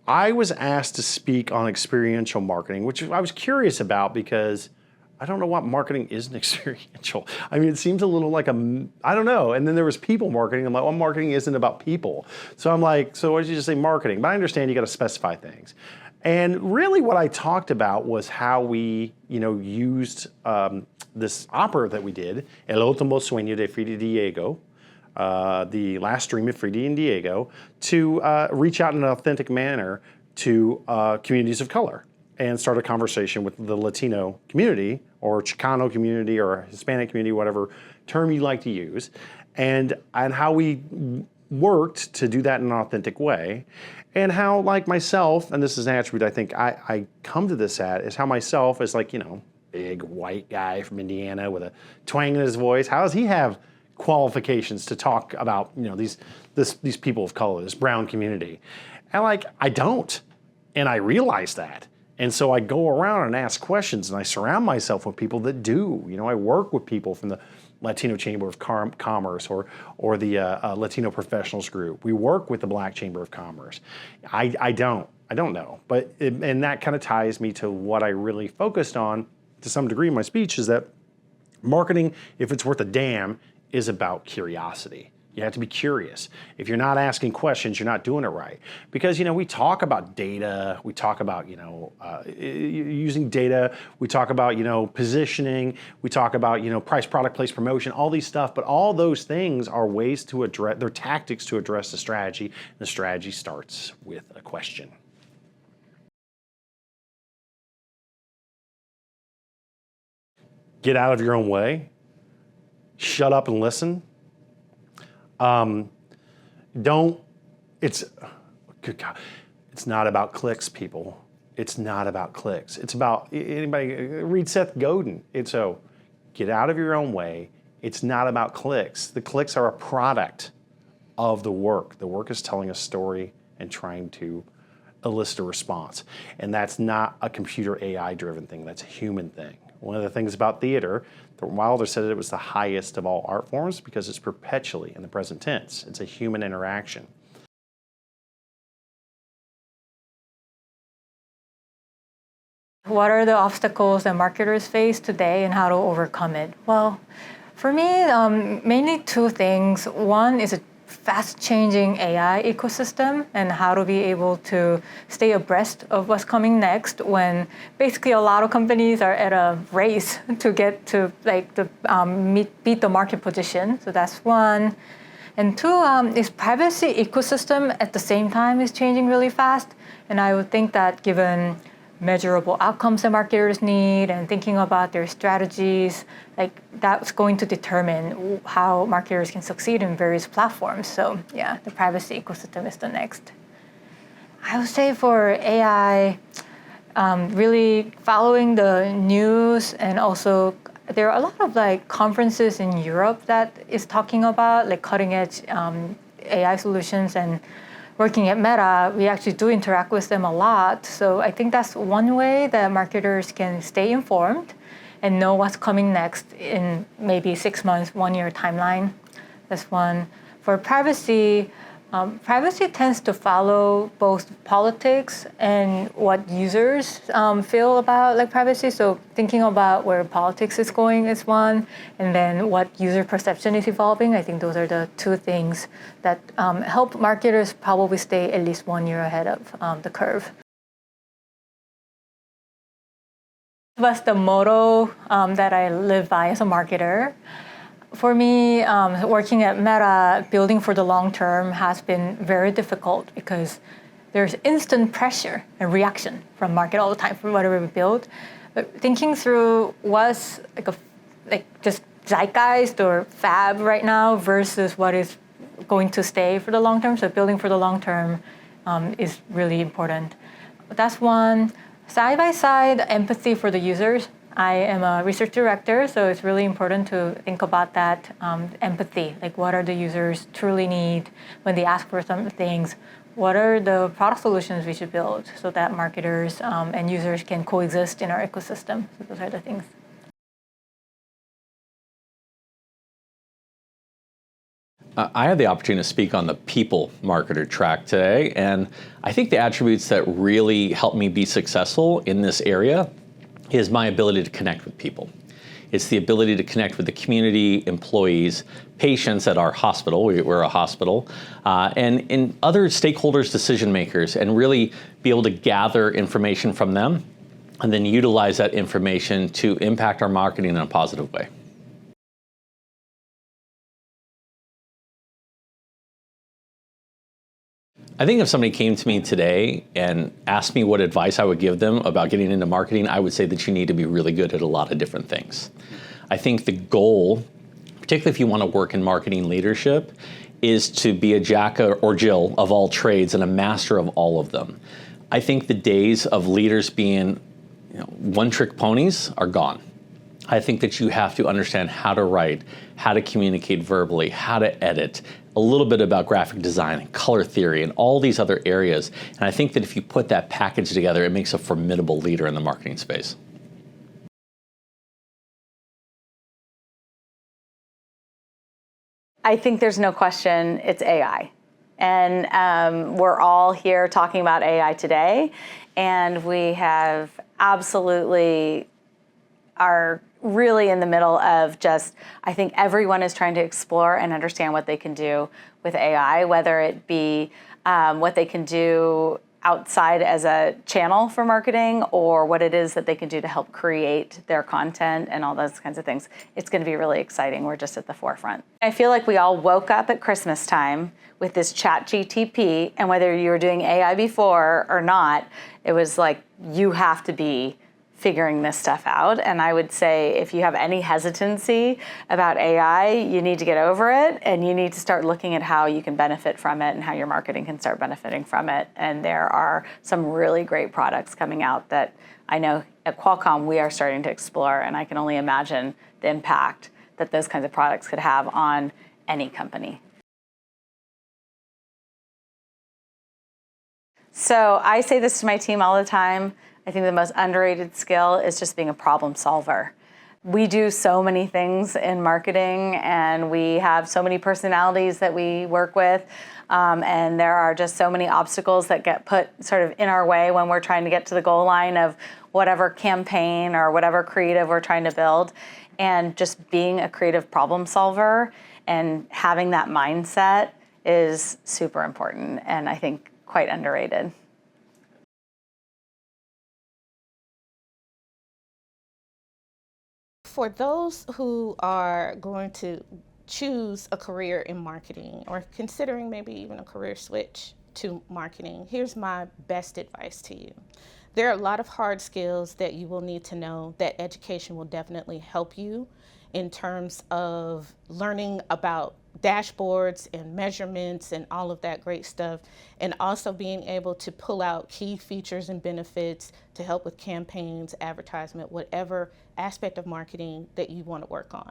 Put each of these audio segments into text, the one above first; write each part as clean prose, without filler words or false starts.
I was asked to speak on experiential marketing, which I was curious about because I don't know what marketing isn't experiential. I mean, it seems a little like I don't know. And then there was people marketing. I'm like, well, marketing isn't about people. So I'm like, so why did you just say marketing? But I understand you got to specify things. And really what I talked about was how we, used this opera that we did, El Último Sueño de Frida Diego, the last dream of Frida and Diego, to reach out in an authentic manner to communities of color and start a conversation with the Latino community or Chicano community or Hispanic community, whatever term you like to use, and how we worked to do that in an authentic way. And how, like myself, and this is an attribute I think I come to this at, is how myself as big white guy from Indiana with a twang in his voice, how does he have qualifications to talk about these people of color, this brown community? And I don't, and I realize that. And so I go around and ask questions, and I surround myself with people that do. I work with people from the Latino Chamber of Commerce or the Latino Professionals Group. We work with the Black Chamber of Commerce. I don't know, and that kind of ties me to what I really focused on to some degree in my speech, is that marketing, if it's worth a damn, is about curiosity. You have to be curious. If you're not asking questions, you're not doing it right. Because we talk about data, we talk about using data, we talk about positioning, we talk about price, product, place, promotion, all these stuff. But all those things are ways to address, they're tactics to address the strategy. And the strategy starts with a question. Get out of your own way. Shut up and listen. Good God, it's not about clicks, people. It's not about clicks. It's about, anybody read Seth Godin. Get out of your own way. It's not about clicks. The clicks are a product of the work. The work is telling a story and trying to elicit a response. And that's not a computer AI driven thing. That's a human thing. One of the things about theater, Wilder said it was the highest of all art forms because it's perpetually in the present tense. It's a human interaction. What are the obstacles that marketers face today and how to overcome it? Well, for me, mainly two things. One is a fast-changing AI ecosystem and how to be able to stay abreast of what's coming next when basically a lot of companies are at a race to get to beat the market position. So that's one. And two is privacy ecosystem at the same time is changing really fast. And I would think that given measurable outcomes that marketers need and thinking about their strategies, that's going to determine how marketers can succeed in various platforms. So yeah, the privacy ecosystem is the next. I would say for AI, really following the news, and also there are a lot of conferences in Europe that is talking about cutting edge AI solutions, and working at Meta, we actually do interact with them a lot. So I think that's one way that marketers can stay informed and know what's coming next in maybe 6 months, 1 year timeline. That's one. For privacy, privacy tends to follow both politics and what users feel about privacy. So thinking about where politics is going is one, and then what user perception is evolving. I think those are the two things that help marketers probably stay at least 1 year ahead of the curve. That's the motto that I live by as a marketer. For me, working at Meta, building for the long term has been very difficult because there's instant pressure and reaction from market all the time for whatever we build. But thinking through what's just zeitgeist or fab right now versus what is going to stay for the long term. So building for the long term is really important. That's one. Side by side, empathy for the users. I am a research director, so it's really important to think about that empathy. What are the users truly need when they ask for some things? What are the product solutions we should build so that marketers and users can coexist in our ecosystem? So those are the things. I had the opportunity to speak on the people marketer track today, and I think the attributes that really helped me be successful in this area is my ability to connect with people. It's the ability to connect with the community, employees, patients at our hospital, we're a hospital, and in other stakeholders, decision makers, and really be able to gather information from them and then utilize that information to impact our marketing in a positive way. I think if somebody came to me today and asked me what advice I would give them about getting into marketing, I would say that you need to be really good at a lot of different things. I think the goal, particularly if you want to work in marketing leadership, is to be a Jack or Jill of all trades and a master of all of them. I think the days of leaders being one-trick ponies are gone. I think that you have to understand how to write, how to communicate verbally, how to edit, a little bit about graphic design and color theory and all these other areas. And I think that if you put that package together, it makes a formidable leader in the marketing space. I think there's no question it's AI. And we're all here talking about AI today. And we have absolutely are really in the middle of just, I think everyone is trying to explore and understand what they can do with AI, whether it be what they can do outside as a channel for marketing or what it is that they can do to help create their content and all those kinds of things. It's going to be really exciting. We're just at the forefront. I feel like we all woke up at Christmas time with this ChatGPT, and whether you were doing AI before or not, it was like, you have to be figuring this stuff out. And I would say if you have any hesitancy about AI, you need to get over it and you need to start looking at how you can benefit from it and how your marketing can start benefiting from it. And there are some really great products coming out that I know at Qualcomm we are starting to explore, and I can only imagine the impact that those kinds of products could have on any company. So I say this to my team all the time. I think the most underrated skill is just being a problem solver. We do so many things in marketing, and we have so many personalities that we work with, and there are just so many obstacles that get put sort of in our way when we're trying to get to the goal line of whatever campaign or whatever creative we're trying to build. And just being a creative problem solver and having that mindset is super important, and I think quite underrated. For those who are going to choose a career in marketing or considering maybe even a career switch to marketing, here's my best advice to you. There are a lot of hard skills that you will need to know that education will definitely help you in terms of learning about dashboards and measurements and all of that great stuff, and also being able to pull out key features and benefits to help with campaigns, advertisement, whatever aspect of marketing that you want to work on.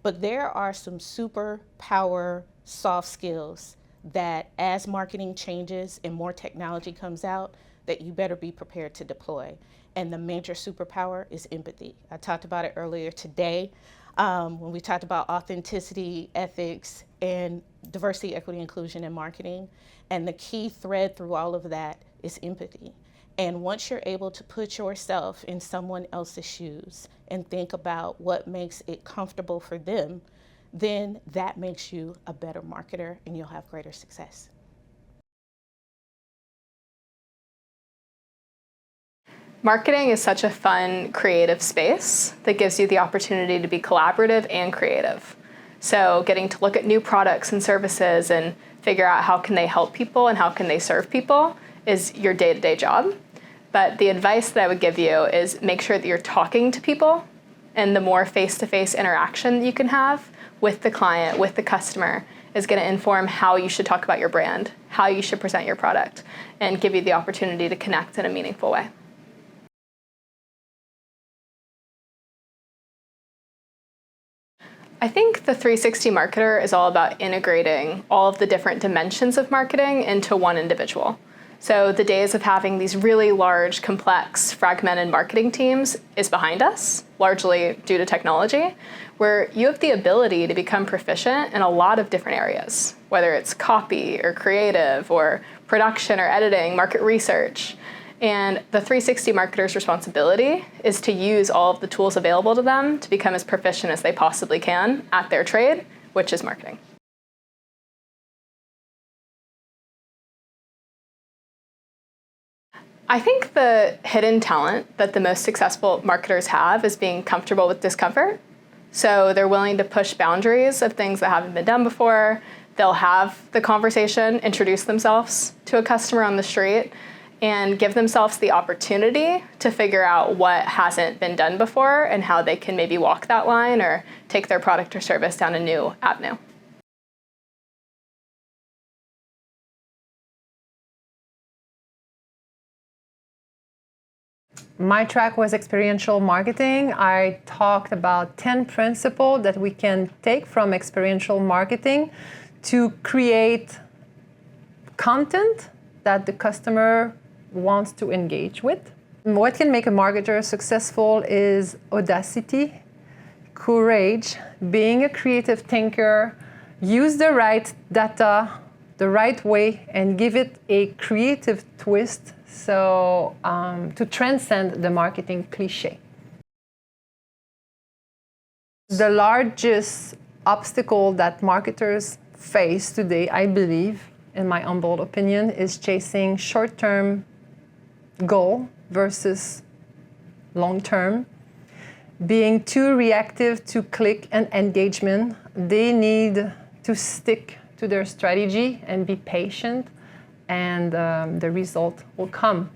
But there are some super power soft skills that as marketing changes and more technology comes out, that you better be prepared to deploy. And the major superpower is empathy. I talked about it earlier today when we talked about authenticity, ethics, and diversity, equity, inclusion in marketing. And the key thread through all of that is empathy. And once you're able to put yourself in someone else's shoes and think about what makes it comfortable for them, then that makes you a better marketer and you'll have greater success. Marketing is such a fun, creative space that gives you the opportunity to be collaborative and creative. So getting to look at new products and services and figure out how can they help people and how can they serve people is your day-to-day job. But the advice that I would give you is make sure that you're talking to people, and the more face-to-face interaction you can have with the client, with the customer, is going to inform how you should talk about your brand, how you should present your product, and give you the opportunity to connect in a meaningful way. I think the 360 marketer is all about integrating all of the different dimensions of marketing into one individual. So the days of having these really large, complex, fragmented marketing teams is behind us, largely due to technology, where you have the ability to become proficient in a lot of different areas, whether it's copy or creative or production or editing, market research. And the 360 marketer's responsibility is to use all of the tools available to them to become as proficient as they possibly can at their trade, which is marketing. I think the hidden talent that the most successful marketers have is being comfortable with discomfort. So they're willing to push boundaries of things that haven't been done before. They'll have the conversation, introduce themselves to a customer on the street, and give themselves the opportunity to figure out what hasn't been done before and how they can maybe walk that line or take their product or service down a new avenue. My track was experiential marketing. I talked about 10 principles that we can take from experiential marketing to create content that the customer wants to engage with. What can make a marketer successful is audacity, courage, being a creative thinker, use the right data the right way and give it a creative twist so to transcend the marketing cliche. The largest obstacle that marketers face today, I believe, in my humble opinion, is chasing short-term goal versus long-term. Being too reactive to click and engagement, they need to stick to their strategy and be patient, and the result will come.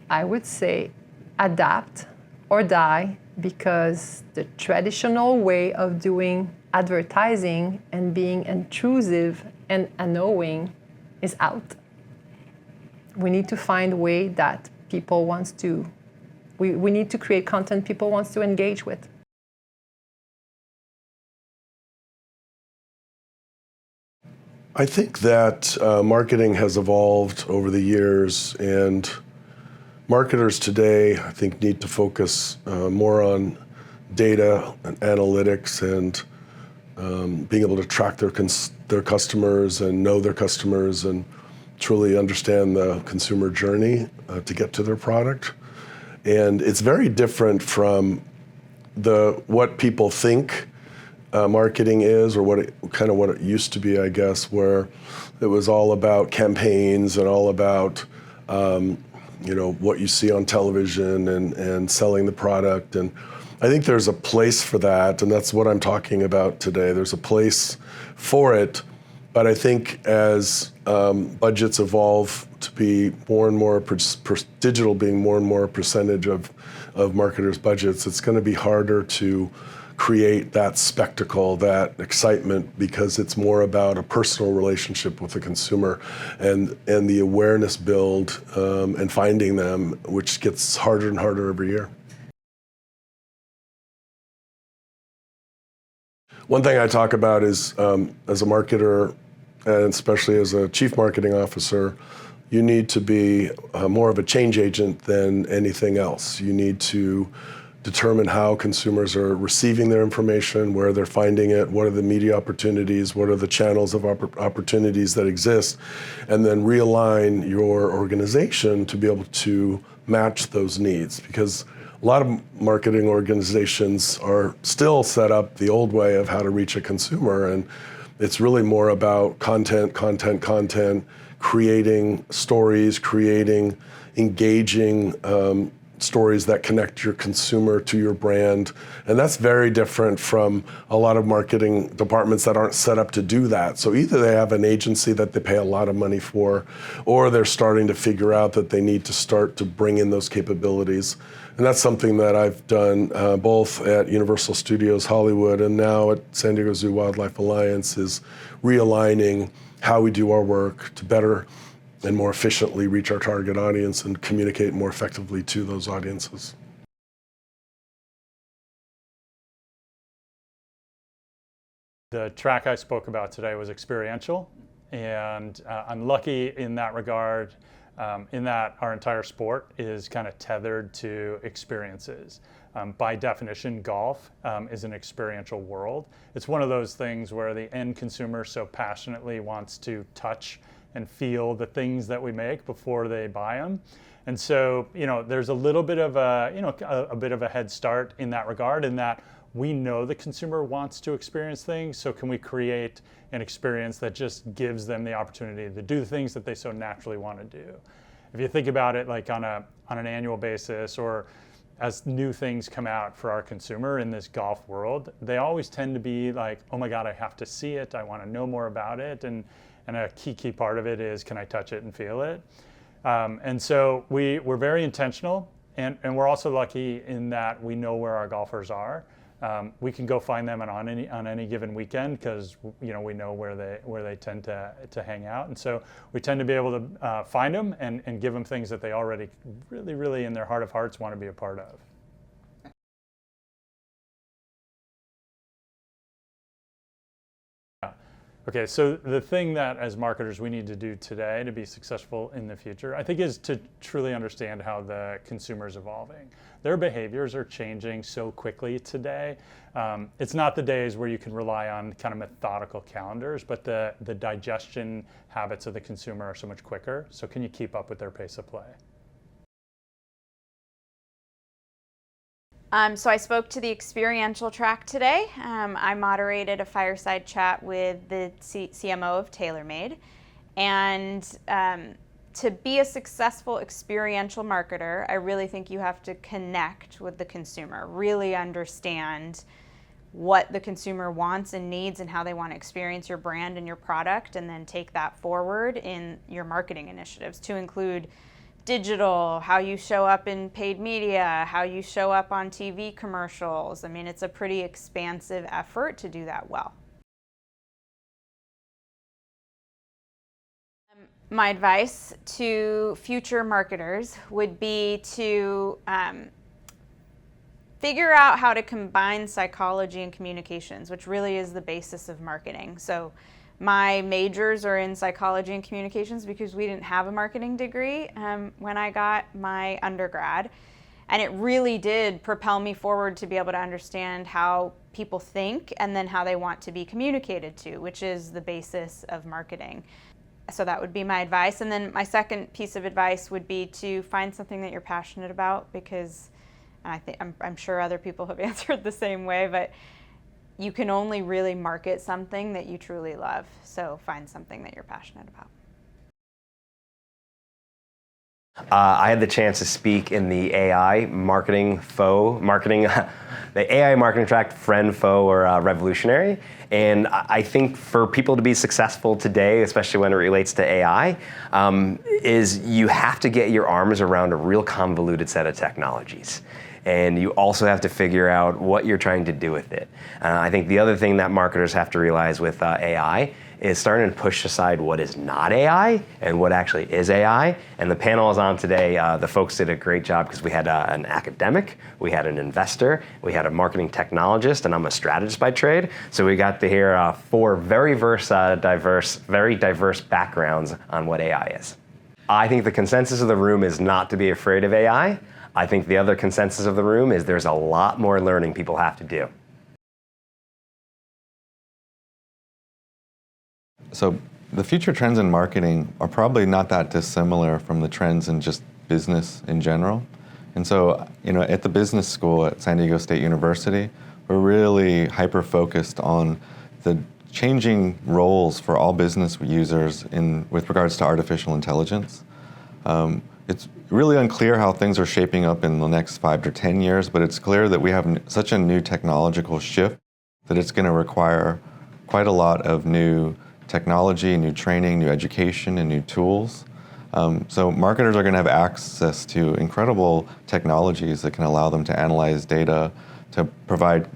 I would say adapt or die, because the traditional way of doing advertising and being intrusive and annoying is out. We need to find a way that people wants to, we need to create content people wants to engage with. I think that marketing has evolved over the years, and marketers today, I think, need to focus more on data and analytics and being able to track their customers and know their customers and truly understand the consumer journey to get to their product. And it's very different from what people think marketing is, or what it used to be, I guess, where it was all about campaigns and all about what you see on television and selling the product. And I think there's a place for that, and that's what I'm talking about today. There's a place for it, but I think as budgets evolve to be more and more digital, being more and more a percentage of marketers' budgets, it's going to be harder to create that spectacle, that excitement, because it's more about a personal relationship with the consumer and the awareness build and finding them, which gets harder and harder every year. One thing I talk about is, as a marketer, and especially as a chief marketing officer, you need to be more of a change agent than anything else. You need to determine how consumers are receiving their information, where they're finding it, what are the media opportunities, what are the channels of opportunities that exist, and then realign your organization to be able to match those needs. Because a lot of marketing organizations are still set up the old way of how to reach a consumer, and it's really more about content, creating stories, creating engaging stories that connect your consumer to your brand. And that's very different from a lot of marketing departments that aren't set up to do that. So either they have an agency that they pay a lot of money for, or they're starting to figure out that they need to start to bring in those capabilities. And that's something that I've done both at Universal Studios Hollywood and now at San Diego Zoo Wildlife Alliance, is realigning how we do our work to better and more efficiently reach our target audience and communicate more effectively to those audiences. The track I spoke about today was experiential. and I'm lucky in that regard, in that our entire sport is kind of tethered to experiences. By definition, golf is an experiential world. It's one of those things where the end consumer so passionately wants to touch and feel the things that we make before they buy them. And so, there's a little bit of a bit of a head start in that regard, in that we know the consumer wants to experience things. So can we create an experience that just gives them the opportunity to do the things that they so naturally want to do? If you think about it like on an annual basis, or as new things come out for our consumer in this golf world, they always tend to be like, oh my God, I have to see it. I want to know more about it. And a key part of it is, can I touch it and feel it? And so we're very intentional, and we're also lucky in that we know where our golfers are. We can go find them on any given weekend, because we know where they tend to hang out, and so we tend to be able to find them and give them things that they already really in their heart of hearts want to be a part of. Okay, so the thing that as marketers we need to do today to be successful in the future, I think, is to truly understand how the consumer is evolving. Their behaviors are changing so quickly today. It's not the days where you can rely on kind of methodical calendars, but the digestion habits of the consumer are so much quicker. So can you keep up with their pace of play? So I spoke to the experiential track today. I moderated a fireside chat with the CMO of TaylorMade. And to be a successful experiential marketer, I really think you have to connect with the consumer, really understand what the consumer wants and needs and how they want to experience your brand and your product, and then take that forward in your marketing initiatives to include digital, how you show up in paid media, how you show up on TV commercials. I mean, it's a pretty expansive effort to do that well. My advice to future marketers would be to figure out how to combine psychology and communications, which really is the basis of marketing. So my majors are in psychology and communications because we didn't have a marketing degree when I got my undergrad. And it really did propel me forward to be able to understand how people think and then how they want to be communicated to, which is the basis of marketing. So that would be my advice. And then my second piece of advice would be to find something that you're passionate about, because I'm sure other people have answered the same way, but you can only really market something that you truly love. So find something that you're passionate about. I had the chance to speak in the AI marketing, the AI marketing track, friend, foe, or revolutionary. And I think for people to be successful today, especially when it relates to AI, is you have to get your arms around a real convoluted set of technologies. And you also have to figure out what you're trying to do with it. I think the other thing that marketers have to realize with AI is starting to push aside what is not AI and what actually is AI. And the panel is on today. The folks did a great job, because we had an academic, we had an investor, we had a marketing technologist, and I'm a strategist by trade. So we got to hear four very diverse backgrounds on what AI is. I think the consensus of the room is not to be afraid of AI. I think the other consensus of the room is there's a lot more learning people have to do. So the future trends in marketing are probably not that dissimilar from the trends in just business in general. And so, at the business school at San Diego State University, we're really hyper-focused on the changing roles for all business users with regards to artificial intelligence. It's really unclear how things are shaping up in the next 5 to 10 years, but it's clear that we have such a new technological shift that it's going to require quite a lot of new technology, new training, new education, and new tools. So marketers are going to have access to incredible technologies that can allow them to analyze data, to provide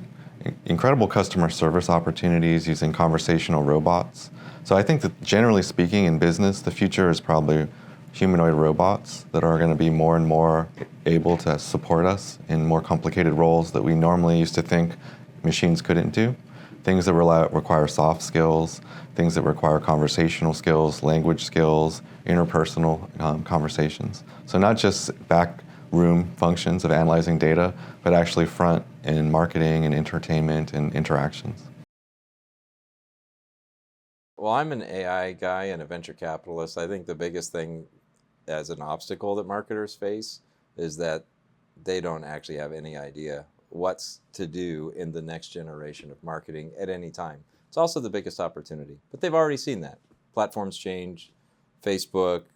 incredible customer service opportunities using conversational robots. So I think that generally speaking in business, the future is probably humanoid robots that are going to be more and more able to support us in more complicated roles that we normally used to think machines couldn't do. things that require soft skills, things that require conversational skills, language skills, interpersonal conversations. So not just back room functions of analyzing data, but actually front in marketing and entertainment and interactions. Well, I'm an AI guy and a venture capitalist. I think the biggest thing as an obstacle that marketers face is that they don't actually have any idea what's to do in the next generation of marketing at any time. It's also the biggest opportunity, but they've already seen that. Platforms change. Facebook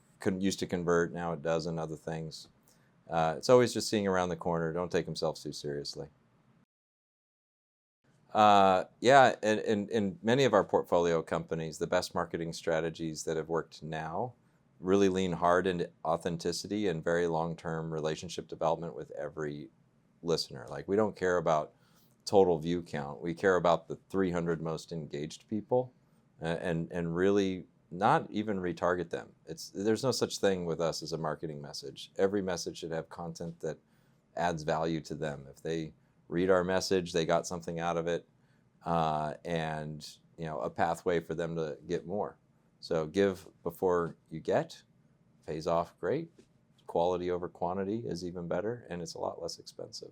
used to convert, now it doesn't, other things. It's always just seeing around the corner. Don't take themselves too seriously. Yeah, in many of our portfolio companies, the best marketing strategies that have worked now really lean hard into authenticity and very long-term relationship development with every listener. Like, we don't care about total view count. We care about the 300 most engaged people and really not even retarget them. There's no such thing with us as a marketing message. Every message should have content that adds value to them. If they read our message, they got something out of it, and a pathway for them to get more. So give before you get pays off great. Quality over quantity is even better, and it's a lot less expensive.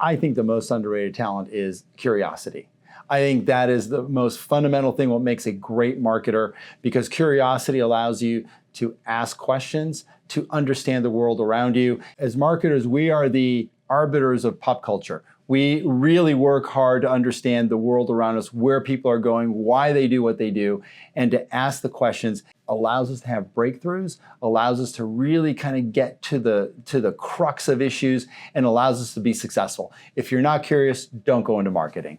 I think the most underrated talent is curiosity. I think that is the most fundamental thing, what makes a great marketer, because curiosity allows you to ask questions, to understand the world around you. As marketers, we are the arbiters of pop culture. We really work hard to understand the world around us, where people are going, why they do what they do, and to ask the questions allows us to have breakthroughs, allows us to really kind of get to the crux of issues, and allows us to be successful. If you're not curious, don't go into marketing.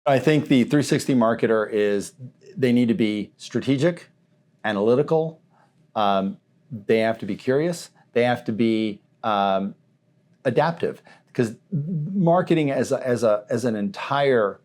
I think the 360 marketer they need to be strategic, analytical, they have to be curious, they have to be adaptive, because marketing as an entire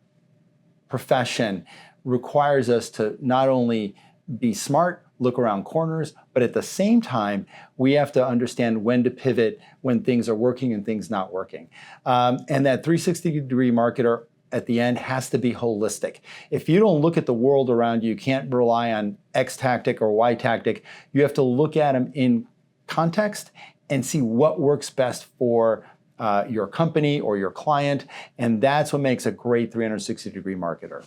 profession requires us to not only be smart, look around corners, but at the same time, we have to understand when to pivot when things are working and things not working. And that 360-degree marketer at the end has to be holistic. If you don't look at the world around you, you can't rely on X tactic or Y tactic. You have to look at them in context and see what works best for your company or your client. And that's what makes a great 360-degree marketer.